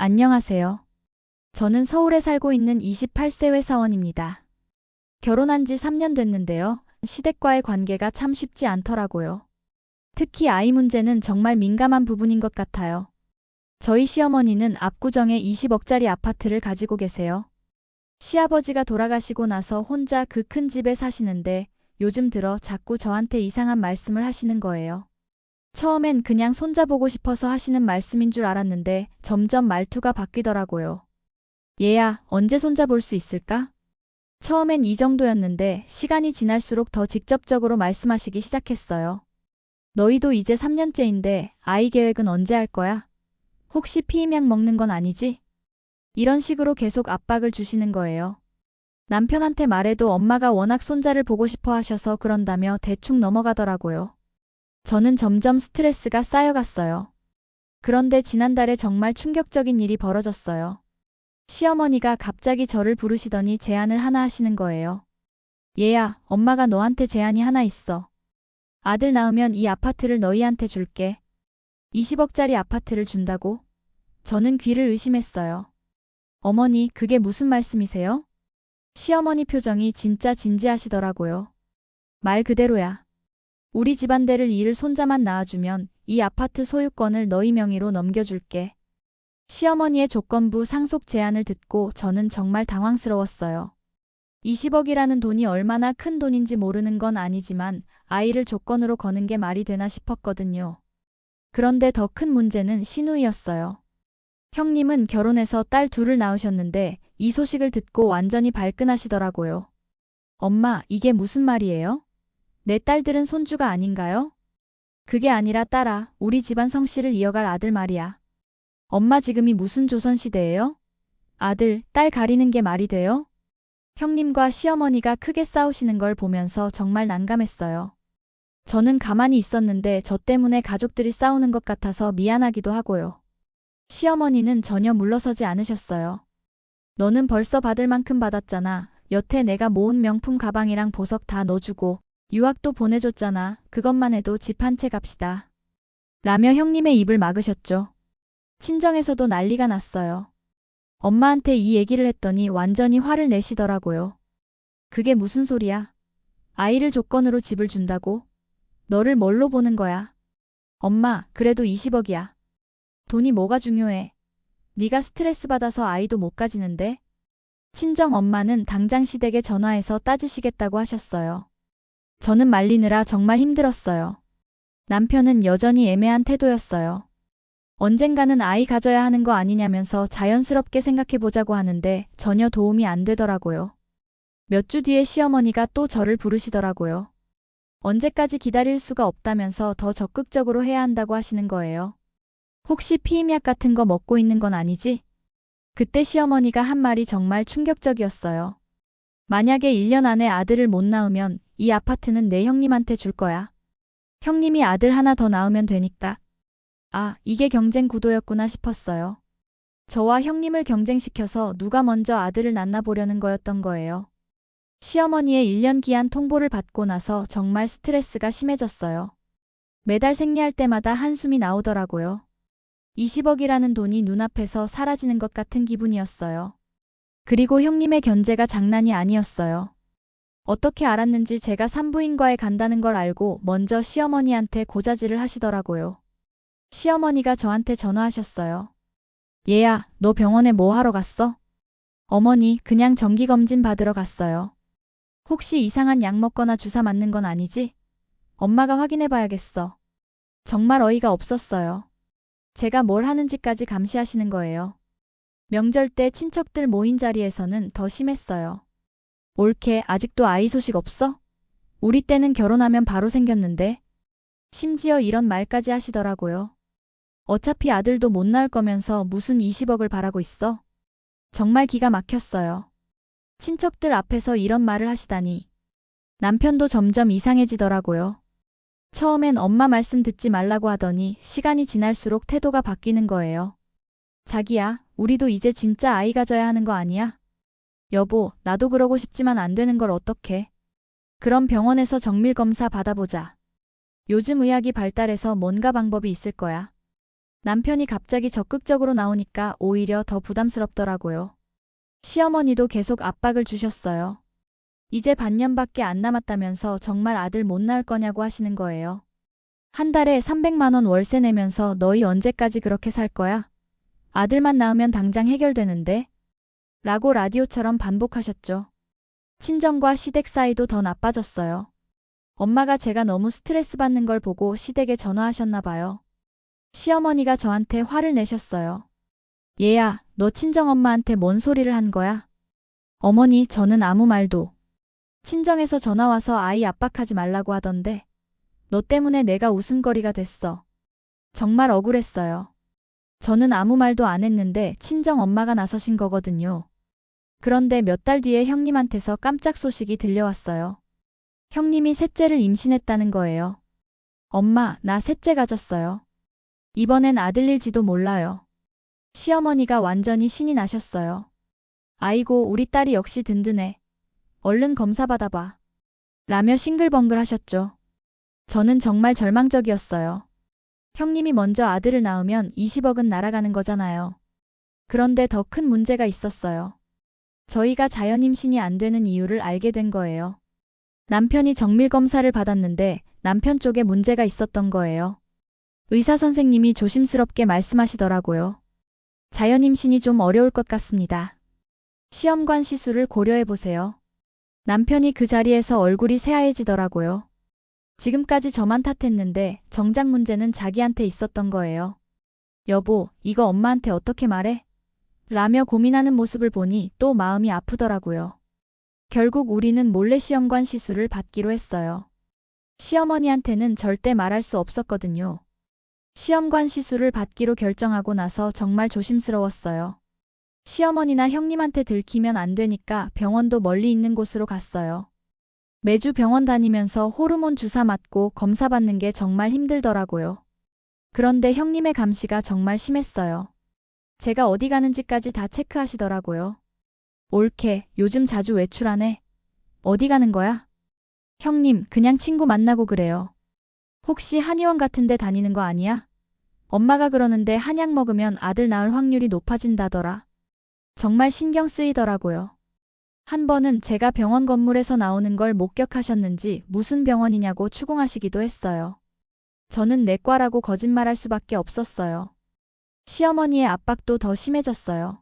안녕하세요. 저는 서울에 살고 있는 28세 회사원입니다. 결혼한 지 3년 됐는데요. 시댁과의 관계가 참 쉽지 않더라고요. 특히 아이 문제는 정말 민감한 부분인 것 같아요. 저희 시어머니는 압구정에 20억짜리 아파트를 가지고 계세요. 시아버지가 돌아가시고 나서 혼자 그 큰 집에 사시는데 요즘 들어 자꾸 저한테 이상한 말씀을 하시는 거예요. 처음엔 그냥 손자보고 싶어서 하시는 말씀인 줄 알았는데 점점 말투가 바뀌더라고요. 얘야, 언제 손자 볼 수 있을까? 처음엔 이 정도였는데 시간이 지날수록 더 직접적으로 말씀하시기 시작했어요. 너희도 이제 3년째인데 아이 계획은 언제 할 거야? 혹시 피임약 먹는 건 아니지? 이런 식으로 계속 압박을 주시는 거예요. 남편한테 말해도 엄마가 워낙 손자를 보고 싶어 하셔서 그런다며 대충 넘어가더라고요. 저는 점점 스트레스가 쌓여갔어요. 그런데 지난달에 정말 충격적인 일이 벌어졌어요. 시어머니가 갑자기 저를 부르시더니 제안을 하나 하시는 거예요. 얘야, 엄마가 너한테 제안이 하나 있어. 아들 낳으면 이 아파트를 너희한테 줄게. 20억짜리 아파트를 준다고? 저는 귀를 의심했어요. 어머니, 그게 무슨 말씀이세요? 시어머니 표정이 진짜 진지하시더라고요. 말 그대로야. 우리 집안대를 이을 손자만 낳아주면 이 아파트 소유권을 너희 명의로 넘겨줄게. 시어머니의 조건부 상속 제안을 듣고 저는 정말 당황스러웠어요. 20억이라는 돈이 얼마나 큰 돈인지 모르는 건 아니지만 아이를 조건으로 거는 게 말이 되나 싶었거든요. 그런데 더 큰 문제는 시누이였어요. 형님은 결혼해서 딸 둘을 낳으셨는데 이 소식을 듣고 완전히 발끈하시더라고요. 엄마, 이게 무슨 말이에요? 내 딸들은 손주가 아닌가요? 그게 아니라 딸아, 우리 집안 성씨를 이어갈 아들 말이야. 엄마 지금이 무슨 조선시대예요? 아들, 딸 가리는 게 말이 돼요? 형님과 시어머니가 크게 싸우시는 걸 보면서 정말 난감했어요. 저는 가만히 있었는데 저 때문에 가족들이 싸우는 것 같아서 미안하기도 하고요. 시어머니는 전혀 물러서지 않으셨어요. 너는 벌써 받을 만큼 받았잖아. 여태 내가 모은 명품 가방이랑 보석 다 넣어주고 유학도 보내줬잖아. 그것만 해도 집 한 채 값이다. 라며 형님의 입을 막으셨죠. 친정에서도 난리가 났어요. 엄마한테 이 얘기를 했더니 완전히 화를 내시더라고요. 그게 무슨 소리야? 아이를 조건으로 집을 준다고? 너를 뭘로 보는 거야? 엄마, 그래도 20억이야. 돈이 뭐가 중요해? 네가 스트레스 받아서 아이도 못 가지는데? 친정 엄마는 당장 시댁에 전화해서 따지시겠다고 하셨어요. 저는 말리느라 정말 힘들었어요. 남편은 여전히 애매한 태도였어요. 언젠가는 아이 가져야 하는 거 아니냐면서 자연스럽게 생각해보자고 하는데 전혀 도움이 안 되더라고요. 몇 주 뒤에 시어머니가 또 저를 부르시더라고요. 언제까지 기다릴 수가 없다면서 더 적극적으로 해야 한다고 하시는 거예요. 혹시 피임약 같은 거 먹고 있는 건 아니지? 그때 시어머니가 한 말이 정말 충격적이었어요. 만약에 1년 안에 아들을 못 낳으면 이 아파트는 내 형님한테 줄 거야. 형님이 아들 하나 더 낳으면 되니까. 아, 이게 경쟁 구도였구나 싶었어요. 저와 형님을 경쟁시켜서 누가 먼저 아들을 낳나 보려는 거였던 거예요. 시어머니의 1년 기한 통보를 받고 나서 정말 스트레스가 심해졌어요. 매달 생리할 때마다 한숨이 나오더라고요. 20억이라는 돈이 눈앞에서 사라지는 것 같은 기분이었어요. 그리고 형님의 견제가 장난이 아니었어요. 어떻게 알았는지 제가 산부인과에 간다는 걸 알고 먼저 시어머니한테 고자질을 하시더라고요. 시어머니가 저한테 전화하셨어요. 얘야, 너 병원에 뭐 하러 갔어? 어머니, 그냥 정기검진 받으러 갔어요. 혹시 이상한 약 먹거나 주사 맞는 건 아니지? 엄마가 확인해 봐야겠어. 정말 어이가 없었어요. 제가 뭘 하는지까지 감시하시는 거예요. 명절 때 친척들 모인 자리에서는 더 심했어요. 올케, 아직도 아이 소식 없어? 우리 때는 결혼하면 바로 생겼는데. 심지어 이런 말까지 하시더라고요. 어차피 아들도 못 낳을 거면서 무슨 20억을 바라고 있어? 정말 기가 막혔어요. 친척들 앞에서 이런 말을 하시다니. 남편도 점점 이상해지더라고요. 처음엔 엄마 말씀 듣지 말라고 하더니 시간이 지날수록 태도가 바뀌는 거예요. 자기야, 우리도 이제 진짜 아이 가져야 하는 거 아니야? 여보, 나도 그러고 싶지만 안 되는 걸 어떡해. 그럼 병원에서 정밀검사 받아보자. 요즘 의학이 발달해서 뭔가 방법이 있을 거야. 남편이 갑자기 적극적으로 나오니까 오히려 더 부담스럽더라고요. 시어머니도 계속 압박을 주셨어요. 이제 반년밖에 안 남았다면서 정말 아들 못 낳을 거냐고 하시는 거예요. 한 달에 300만 원 월세 내면서 너희 언제까지 그렇게 살 거야? 아들만 낳으면 당장 해결되는데? 라고 라디오처럼 반복하셨죠. 친정과 시댁 사이도 더 나빠졌어요. 엄마가 제가 너무 스트레스 받는 걸 보고 시댁에 전화하셨나 봐요. 시어머니가 저한테 화를 내셨어요. 얘야, 너 친정엄마한테 뭔 소리를 한 거야? 어머니, 저는 아무 말도. 친정에서 전화와서 아이 압박하지 말라고 하던데. 너 때문에 내가 웃음거리가 됐어. 정말 억울했어요. 저는 아무 말도 안 했는데 친정엄마가 나서신 거거든요. 그런데 몇 달 뒤에 형님한테서 깜짝 소식이 들려왔어요. 형님이 셋째를 임신했다는 거예요. 엄마, 나 셋째 가졌어요. 이번엔 아들일지도 몰라요. 시어머니가 완전히 신이 나셨어요. 아이고, 우리 딸이 역시 든든해. 얼른 검사 받아봐. 라며 싱글벙글 하셨죠. 저는 정말 절망적이었어요. 형님이 먼저 아들을 낳으면 20억은 날아가는 거잖아요. 그런데 더 큰 문제가 있었어요. 저희가 자연 임신이 안 되는 이유를 알게 된 거예요. 남편이 정밀 검사를 받았는데 남편 쪽에 문제가 있었던 거예요. 의사 선생님이 조심스럽게 말씀하시더라고요. 자연 임신이 좀 어려울 것 같습니다. 시험관 시술을 고려해 보세요. 남편이 그 자리에서 얼굴이 새하얘지더라고요. 지금까지 저만 탓했는데 정작 문제는 자기한테 있었던 거예요. 여보, 이거 엄마한테 어떻게 말해? 라며 고민하는 모습을 보니 또 마음이 아프더라고요. 결국 우리는 몰래 시험관 시술을 받기로 했어요. 시어머니한테는 절대 말할 수 없었거든요. 시험관 시술을 받기로 결정하고 나서 정말 조심스러웠어요. 시어머니나 형님한테 들키면 안 되니까 병원도 멀리 있는 곳으로 갔어요. 매주 병원 다니면서 호르몬 주사 맞고 검사 받는 게 정말 힘들더라고요. 그런데 형님의 감시가 정말 심했어요. 제가 어디 가는지까지 다 체크하시더라고요. 옳게, 요즘 자주 외출하네. 어디 가는 거야? 형님, 그냥 친구 만나고 그래요. 혹시 한의원 같은 데 다니는 거 아니야? 엄마가 그러는데 한약 먹으면 아들 낳을 확률이 높아진다더라. 정말 신경 쓰이더라고요. 한 번은 제가 병원 건물에서 나오는 걸 목격하셨는지 무슨 병원이냐고 추궁하시기도 했어요. 저는 내과라고 거짓말할 수밖에 없었어요. 시어머니의 압박도 더 심해졌어요.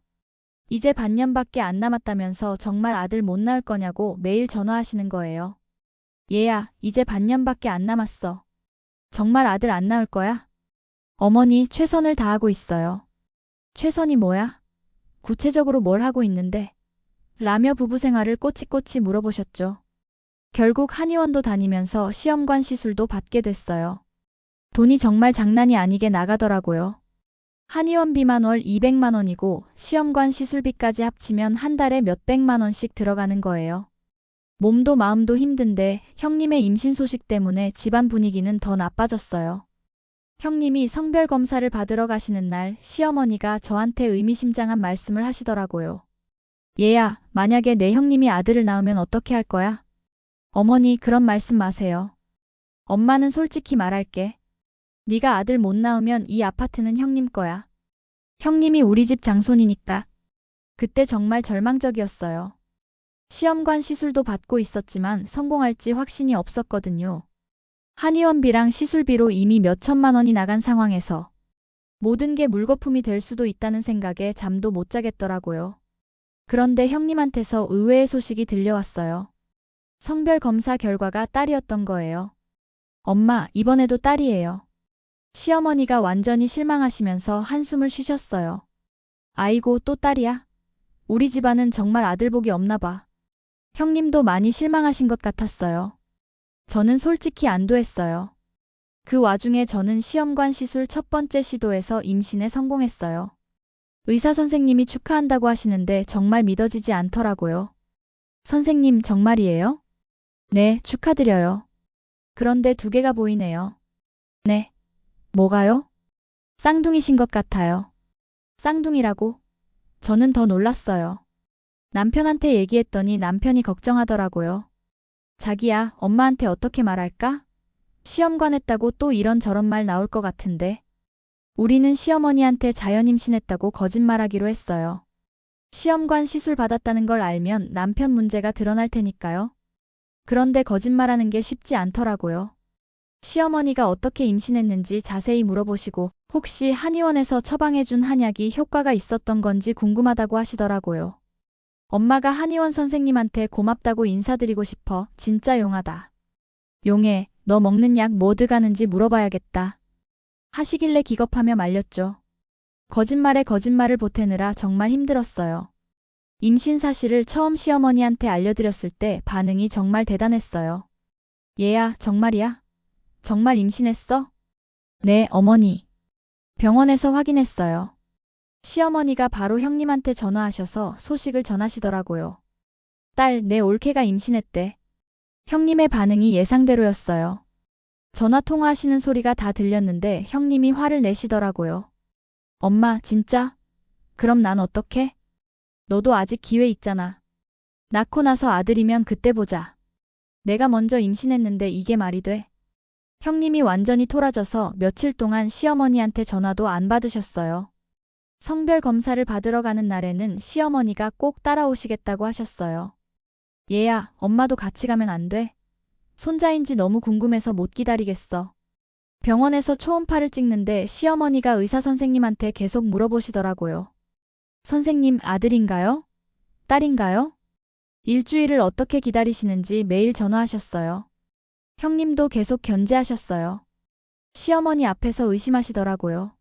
이제 반년밖에 안 남았다면서 정말 아들 못 낳을 거냐고 매일 전화하시는 거예요. 얘야, 이제 반년밖에 안 남았어. 정말 아들 안 낳을 거야? 어머니, 최선을 다하고 있어요. 최선이 뭐야? 구체적으로 뭘 하고 있는데? 라며 부부 생활을 꼬치꼬치 물어보셨죠. 결국 한의원도 다니면서 시험관 시술도 받게 됐어요. 돈이 정말 장난이 아니게 나가더라고요. 한의원비만 월 200만 원이고 시험관 시술비까지 합치면 한 달에 몇백만 원씩 들어가는 거예요. 몸도 마음도 힘든데 형님의 임신 소식 때문에 집안 분위기는 더 나빠졌어요. 형님이 성별 검사를 받으러 가시는 날 시어머니가 저한테 의미심장한 말씀을 하시더라고요. 얘야, 만약에 내 형님이 아들을 낳으면 어떻게 할 거야? 어머니, 그런 말씀 마세요. 엄마는 솔직히 말할게. 네가 아들 못 낳으면 이 아파트는 형님 거야. 형님이 우리 집 장손이니까. 그때 정말 절망적이었어요. 시험관 시술도 받고 있었지만 성공할지 확신이 없었거든요. 한의원비랑 시술비로 이미 몇 천만 원이 나간 상황에서 모든 게 물거품이 될 수도 있다는 생각에 잠도 못 자겠더라고요. 그런데 형님한테서 의외의 소식이 들려왔어요. 성별 검사 결과가 딸이었던 거예요. 엄마, 이번에도 딸이에요. 시어머니가 완전히 실망하시면서 한숨을 쉬셨어요. 아이고, 또 딸이야? 우리 집안은 정말 아들 복이 없나 봐. 형님도 많이 실망하신 것 같았어요. 저는 솔직히 안도했어요. 그 와중에 저는 시험관 시술 첫 번째 시도에서 임신에 성공했어요. 의사 선생님이 축하한다고 하시는데 정말 믿어지지 않더라고요. 선생님, 정말이에요? 네, 축하드려요. 그런데 두 개가 보이네요. 네. 뭐가요? 쌍둥이신 것 같아요. 쌍둥이라고? 저는 더 놀랐어요. 남편한테 얘기했더니 남편이 걱정하더라고요. 자기야, 엄마한테 어떻게 말할까? 시험관 했다고 또 이런저런 말 나올 것 같은데. 우리는 시어머니한테 자연 임신했다고 거짓말하기로 했어요. 시험관 시술 받았다는 걸 알면 남편 문제가 드러날 테니까요. 그런데 거짓말하는 게 쉽지 않더라고요. 시어머니가 어떻게 임신했는지 자세히 물어보시고 혹시 한의원에서 처방해준 한약이 효과가 있었던 건지 궁금하다고 하시더라고요. 엄마가 한의원 선생님한테 고맙다고 인사드리고 싶어. 진짜 용하다. 용해, 너 먹는 약 뭐 들어가는지 물어봐야겠다. 하시길래 기겁하며 말렸죠. 거짓말에 거짓말을 보태느라 정말 힘들었어요. 임신 사실을 처음 시어머니한테 알려드렸을 때 반응이 정말 대단했어요. 얘야, 정말이야? 정말 임신했어? 네, 어머니. 병원에서 확인했어요. 시어머니가 바로 형님한테 전화하셔서 소식을 전하시더라고요. 딸, 내 올케가 임신했대. 형님의 반응이 예상대로였어요. 전화 통화하시는 소리가 다 들렸는데 형님이 화를 내시더라고요. 엄마, 진짜? 그럼 난 어떡해? 너도 아직 기회 있잖아. 낳고 나서 아들이면 그때 보자. 내가 먼저 임신했는데 이게 말이 돼? 형님이 완전히 토라져서 며칠 동안 시어머니한테 전화도 안 받으셨어요. 성별 검사를 받으러 가는 날에는 시어머니가 꼭 따라오시겠다고 하셨어요. 얘야, 엄마도 같이 가면 안 돼? 손자인지 너무 궁금해서 못 기다리겠어. 병원에서 초음파를 찍는데 시어머니가 의사 선생님한테 계속 물어보시더라고요. 선생님, 아들인가요? 딸인가요? 일주일을 어떻게 기다리시는지 매일 전화하셨어요. 형님도 계속 견제하셨어요. 시어머니 앞에서 의심하시더라고요.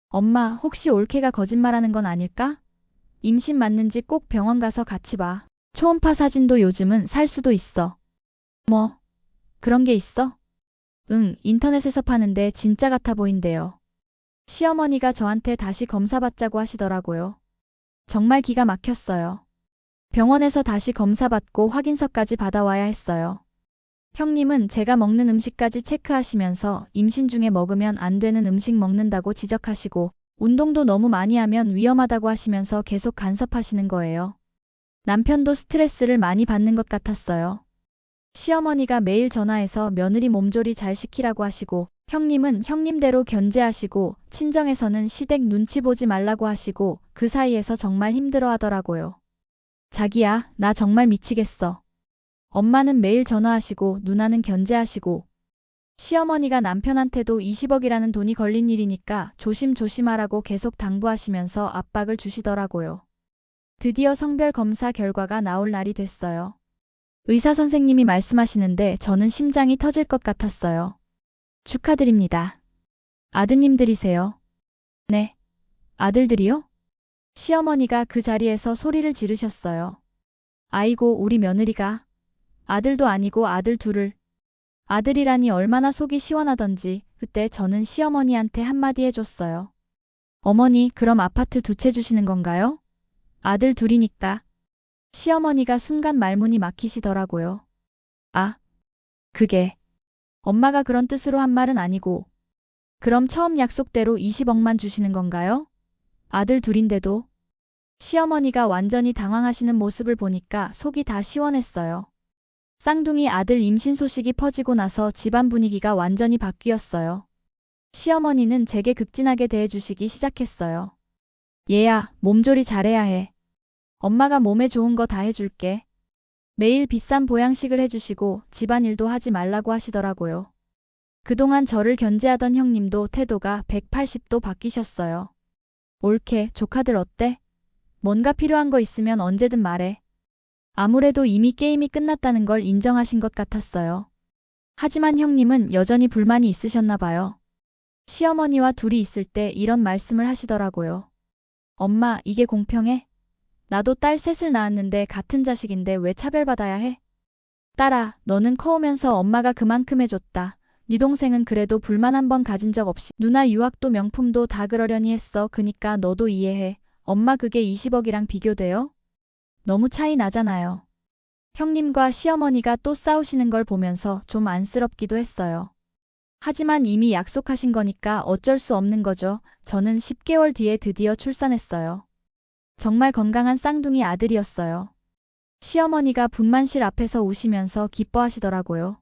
엄마, 혹시 올케가 거짓말하는 건 아닐까? 임신 맞는지 꼭 병원 가서 같이 봐. 초음파 사진도 요즘은 살 수도 있어. 뭐? 그런 게 있어? 응, 인터넷에서 파는데 진짜 같아 보인대요. 시어머니가 저한테 다시 검사받자고 하시더라고요. 정말 기가 막혔어요. 병원에서 다시 검사받고 확인서까지 받아와야 했어요. 형님은 제가 먹는 음식까지 체크하시면서 임신 중에 먹으면 안 되는 음식 먹는다고 지적하시고 운동도 너무 많이 하면 위험하다고 하시면서 계속 간섭하시는 거예요. 남편도 스트레스를 많이 받는 것 같았어요. 시어머니가 매일 전화해서 며느리 몸조리 잘 시키라고 하시고 형님은 형님대로 견제하시고 친정에서는 시댁 눈치 보지 말라고 하시고 그 사이에서 정말 힘들어 하더라고요. 자기야, 나 정말 미치겠어. 엄마는 매일 전화하시고 누나는 견제하시고 시어머니가 남편한테도 20억이라는 돈이 걸린 일이니까 조심조심하라고 계속 당부하시면서 압박을 주시더라고요. 드디어 성별 검사 결과가 나올 날이 됐어요. 의사 선생님이 말씀하시는데 저는 심장이 터질 것 같았어요. 축하드립니다. 아드님들이세요? 네. 아들들이요? 시어머니가 그 자리에서 소리를 지르셨어요. 아이고, 우리 며느리가 아들도 아니고 아들 둘을. 아들이라니 얼마나 속이 시원하던지 그때 저는 시어머니한테 한마디 해줬어요. 어머니, 그럼 아파트 두 채 주시는 건가요? 아들 둘이니까. 시어머니가 순간 말문이 막히시더라고요. 아, 그게 엄마가 그런 뜻으로 한 말은 아니고 그럼 처음 약속대로 20억만 주시는 건가요? 아들 둘인데도. 시어머니가 완전히 당황하시는 모습을 보니까 속이 다 시원했어요. 쌍둥이 아들 임신 소식이 퍼지고 나서 집안 분위기가 완전히 바뀌었어요. 시어머니는 제게 극진하게 대해주시기 시작했어요. 얘야, 몸조리 잘해야 해. 엄마가 몸에 좋은 거 다 해줄게. 매일 비싼 보양식을 해주시고 집안일도 하지 말라고 하시더라고요. 그동안 저를 견제하던 형님도 태도가 180도 바뀌셨어요. 올케, 조카들 어때? 뭔가 필요한 거 있으면 언제든 말해. 아무래도 이미 게임이 끝났다는 걸 인정하신 것 같았어요. 하지만 형님은 여전히 불만이 있으셨나 봐요. 시어머니와 둘이 있을 때 이런 말씀을 하시더라고요. 엄마, 이게 공평해? 나도 딸 셋을 낳았는데 같은 자식인데 왜 차별받아야 해? 딸아, 너는 커오면서 엄마가 그만큼 해줬다. 네 동생은 그래도 불만 한 번 가진 적 없이 누나 유학도 명품도 다 그러려니 했어. 그니까 너도 이해해. 엄마 그게 20억이랑 비교돼요? 너무 차이 나잖아요. 형님과 시어머니가 또 싸우시는 걸 보면서 좀 안쓰럽기도 했어요. 하지만 이미 약속하신 거니까 어쩔 수 없는 거죠. 저는 10개월 뒤에 드디어 출산했어요. 정말 건강한 쌍둥이 아들이었어요. 시어머니가 분만실 앞에서 우시면서 기뻐하시더라고요.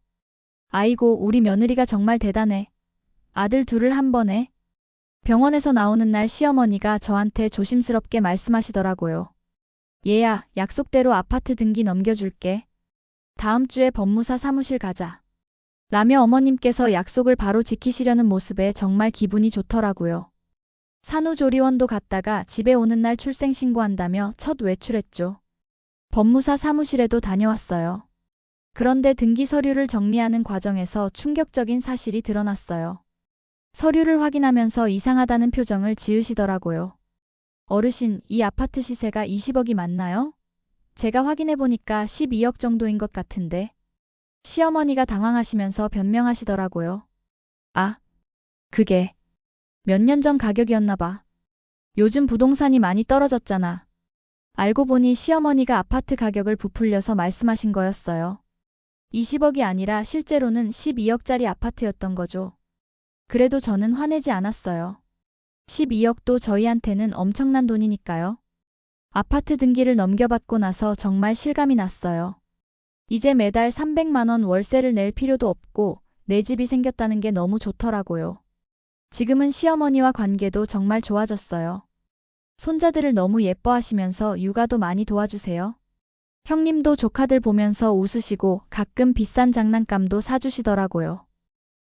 아이고, 우리 며느리가 정말 대단해. 아들 둘을 한 번에. 병원에서 나오는 날 시어머니가 저한테 조심스럽게 말씀하시더라고요. 얘야, 약속대로 아파트 등기 넘겨줄게. 다음 주에 법무사 사무실 가자. 라며 어머님께서 약속을 바로 지키시려는 모습에 정말 기분이 좋더라고요. 산후조리원도 갔다가 집에 오는 날 출생신고한다며 첫 외출했죠. 법무사 사무실에도 다녀왔어요. 그런데 등기 서류를 정리하는 과정에서 충격적인 사실이 드러났어요. 서류를 확인하면서 이상하다는 표정을 지으시더라고요. 어르신, 이 아파트 시세가 20억이 맞나요? 제가 확인해보니까 12억 정도인 것 같은데. 시어머니가 당황하시면서 변명하시더라고요. 아, 그게 몇 년 전 가격이었나 봐. 요즘 부동산이 많이 떨어졌잖아. 알고 보니 시어머니가 아파트 가격을 부풀려서 말씀하신 거였어요. 20억이 아니라 실제로는 12억짜리 아파트였던 거죠. 그래도 저는 화내지 않았어요. 12억도 저희한테는 엄청난 돈이니까요. 아파트 등기를 넘겨받고 나서 정말 실감이 났어요. 이제 매달 300만 원 월세를 낼 필요도 없고 내 집이 생겼다는 게 너무 좋더라고요. 지금은 시어머니와 관계도 정말 좋아졌어요. 손자들을 너무 예뻐하시면서 육아도 많이 도와주세요. 형님도 조카들 보면서 웃으시고 가끔 비싼 장난감도 사주시더라고요.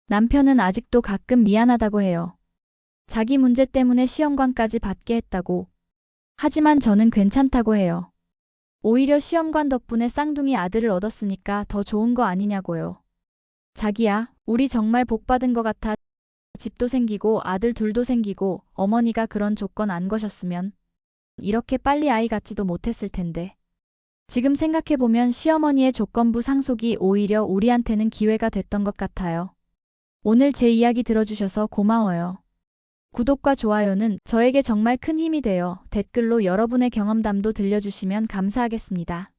남편은 아직도 가끔 미안하다고 해요. 자기 문제 때문에 시험관까지 받게 했다고. 하지만 저는 괜찮다고 해요. 오히려 시험관 덕분에 쌍둥이 아들을 얻었으니까 더 좋은 거 아니냐고요. 자기야, 우리 정말 복 받은 것 같아. 집도 생기고 아들 둘도 생기고 어머니가 그런 조건 안 거셨으면 이렇게 빨리 아이 갖지도 못했을 텐데. 지금 생각해보면 시어머니의 조건부 상속이 오히려 우리한테는 기회가 됐던 것 같아요. 오늘 제 이야기 들어주셔서 고마워요. 구독과 좋아요는 저에게 정말 큰 힘이 돼요. 댓글로 여러분의 경험담도 들려주시면 감사하겠습니다.